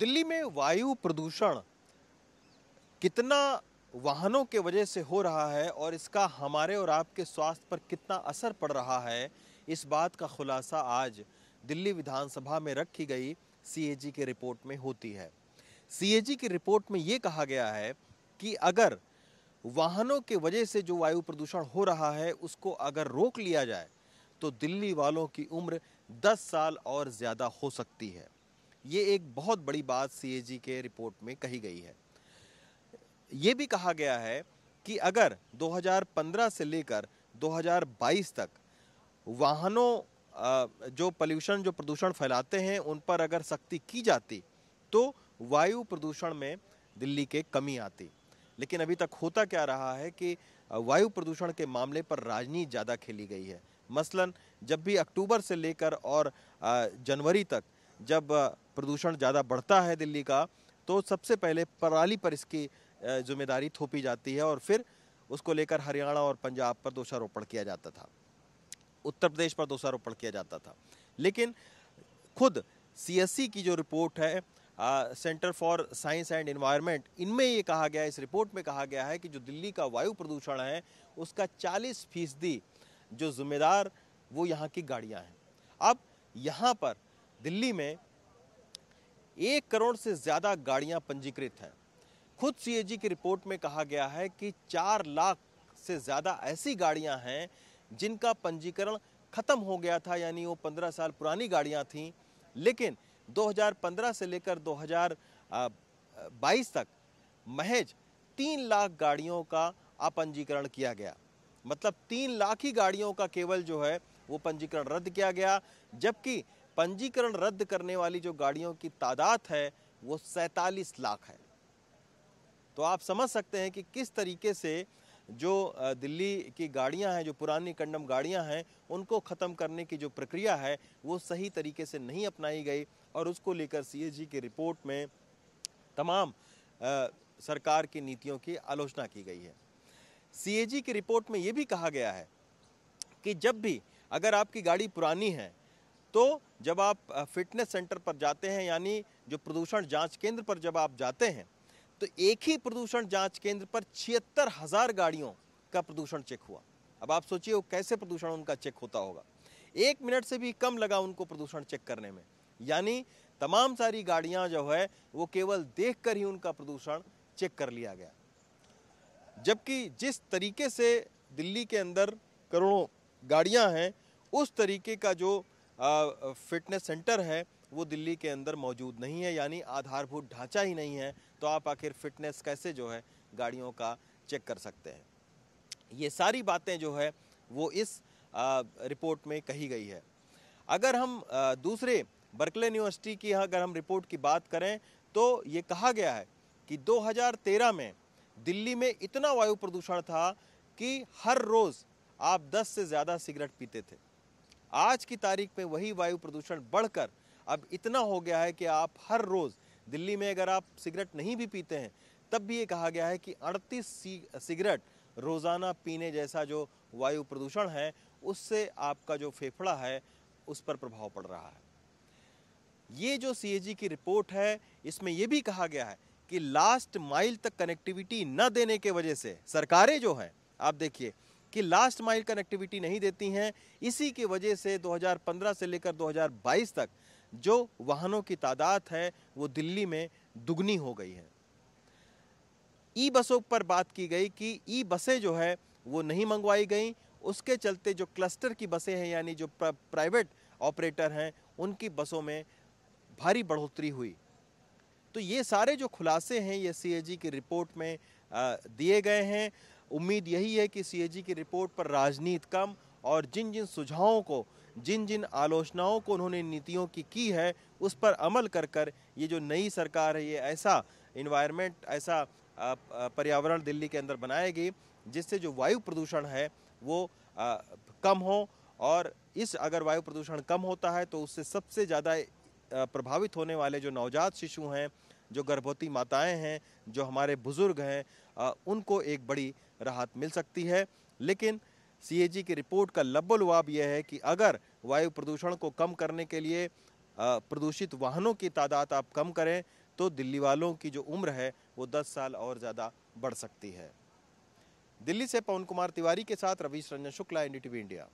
दिल्ली में वायु प्रदूषण कितना वाहनों के वजह से हो रहा है और इसका हमारे और आपके स्वास्थ्य पर कितना असर पड़ रहा है, इस बात का खुलासा आज दिल्ली विधानसभा में रखी गई सीएजी की रिपोर्ट में होती है। सीएजी की रिपोर्ट में ये कहा गया है कि अगर वाहनों के वजह से जो वायु प्रदूषण हो रहा है उसको अगर रोक लिया जाए तो दिल्ली वालों की उम्र 10 साल और ज़्यादा हो सकती है। ये एक बहुत बड़ी बात सीएजी के रिपोर्ट में कही गई है। ये भी कहा गया है कि अगर 2015 से लेकर 2022 तक वाहनों जो प्रदूषण फैलाते हैं उन पर अगर सख्ती की जाती तो वायु प्रदूषण में दिल्ली के कमी आती। लेकिन अभी तक होता क्या रहा है कि वायु प्रदूषण के मामले पर राजनीति ज़्यादा खेली गई है। मसलन जब भी अक्टूबर से लेकर और जनवरी तक जब प्रदूषण ज़्यादा बढ़ता है दिल्ली का, तो सबसे पहले पराली पर इसकी जिम्मेदारी थोपी जाती है और फिर उसको लेकर हरियाणा और पंजाब पर दोषारोपण किया जाता था, उत्तर प्रदेश पर दोषारोपण किया जाता था। लेकिन खुद सीएससी की जो रिपोर्ट है, centre for science and environment, इनमें ये कहा गया है, इस रिपोर्ट में कहा गया है कि जो दिल्ली का वायु प्रदूषण है उसका 40% जो जिम्मेदार वो यहाँ की गाड़ियाँ हैं। अब यहाँ पर दिल्ली में 1 करोड़ से ज़्यादा गाड़ियाँ पंजीकृत हैं। खुद सीएजी की रिपोर्ट में कहा गया है कि 4 लाख से ज़्यादा ऐसी गाड़ियां हैं जिनका पंजीकरण खत्म हो गया था, यानी वो 15 साल पुरानी गाड़ियां थीं। लेकिन 2015 से लेकर 2022 तक महज 3 लाख गाड़ियों का अपंजीकरण किया गया। मतलब 3 लाख ही गाड़ियों का केवल जो है वो पंजीकरण रद्द किया गया, जबकि पंजीकरण रद्द करने वाली जो गाड़ियों की तादाद है वो 47 लाख है। तो आप समझ सकते हैं कि किस तरीके से जो दिल्ली की गाड़ियां हैं, जो पुरानी कंडम गाड़ियां हैं, उनको ख़त्म करने की जो प्रक्रिया है वो सही तरीके से नहीं अपनाई गई और उसको लेकर सीएजी की रिपोर्ट में तमाम सरकार की नीतियों की आलोचना की गई है। सीएजी की रिपोर्ट में ये भी कहा गया है कि जब भी अगर आपकी गाड़ी पुरानी है तो जब आप फिटनेस सेंटर पर जाते हैं, यानी जो प्रदूषण जाँच केंद्र पर जब आप जाते हैं, तो एक ही प्रदूषण जांच केंद्र पर 76,000 गाड़ियों का प्रदूषण चेक हुआ। अब आप सोचिए वो कैसे प्रदूषण उनका चेक होता होगा। 1 मिनट से भी कम लगा उनको प्रदूषण चेक करने में, यानी तमाम सारी गाड़ियां जो है वो केवल देखकर ही उनका प्रदूषण चेक कर लिया गया। जबकि जिस तरीके से दिल्ली के अंदर करोड़ों गाड़ियां हैं, उस तरीके का जो फिटनेस सेंटर है वो दिल्ली के अंदर मौजूद नहीं है, यानी आधारभूत ढांचा ही नहीं है। तो आप आखिर फिटनेस कैसे जो है गाड़ियों का चेक कर सकते हैं। ये सारी बातें जो है वो इस रिपोर्ट में कही गई है। अगर हम दूसरे बर्कले यूनिवर्सिटी की अगर हम रिपोर्ट की बात करें तो ये कहा गया है कि 2013 में दिल्ली में इतना वायु प्रदूषण था कि हर रोज़ आप 10 से ज़्यादा सिगरेट पीते थे। आज की तारीख में वही वायु प्रदूषण बढ़कर अब इतना हो गया है कि आप हर रोज़ दिल्ली में अगर आप सिगरेट नहीं भी पीते हैं तब भी ये कहा गया है कि 38 सिगरेट रोज़ाना पीने जैसा जो वायु प्रदूषण है उससे आपका जो फेफड़ा है उस पर प्रभाव पड़ रहा है। ये जो सीएजी की रिपोर्ट है इसमें यह भी कहा गया है कि लास्ट माइल तक कनेक्टिविटी न देने के वजह से सरकारें जो हैं, आप देखिए कि लास्ट माइल कनेक्टिविटी नहीं देती हैं, इसी की वजह से 2015 से लेकर 2022 तक जो वाहनों की तादाद है वो दिल्ली में दुगनी हो गई है। ई बसों पर बात की गई कि ई बसें जो है वो नहीं मंगवाई गई, उसके चलते जो क्लस्टर की बसें हैं, यानी जो प्राइवेट ऑपरेटर हैं, उनकी बसों में भारी बढ़ोतरी हुई। तो ये सारे जो खुलासे हैं ये सीएजी की रिपोर्ट में दिए गए हैं। उम्मीद यही है कि सीएजी की रिपोर्ट पर राजनीति कम और जिन जिन सुझावों को, जिन जिन आलोचनाओं को उन्होंने नीतियों की है उस पर अमल कर कर ये जो नई सरकार है ये ऐसा इन्वायरमेंट, ऐसा पर्यावरण दिल्ली के अंदर बनाएगी जिससे जो वायु प्रदूषण है वो कम हो। और इस अगर वायु प्रदूषण कम होता है तो उससे सबसे ज़्यादा प्रभावित होने वाले जो नवजात शिशु हैं, जो गर्भवती माताएं हैं, जो हमारे बुज़ुर्ग हैं, उनको एक बड़ी राहत मिल सकती है। लेकिन सीएजी की रिपोर्ट का लब्बो-लुआब यह है कि अगर वायु प्रदूषण को कम करने के लिए प्रदूषित वाहनों की तादाद आप कम करें तो दिल्ली वालों की जो उम्र है वो 10 साल और ज़्यादा बढ़ सकती है। दिल्ली से पवन कुमार तिवारी के साथ रवीश रंजन शुक्ला, एनडीटीवी इंडिया।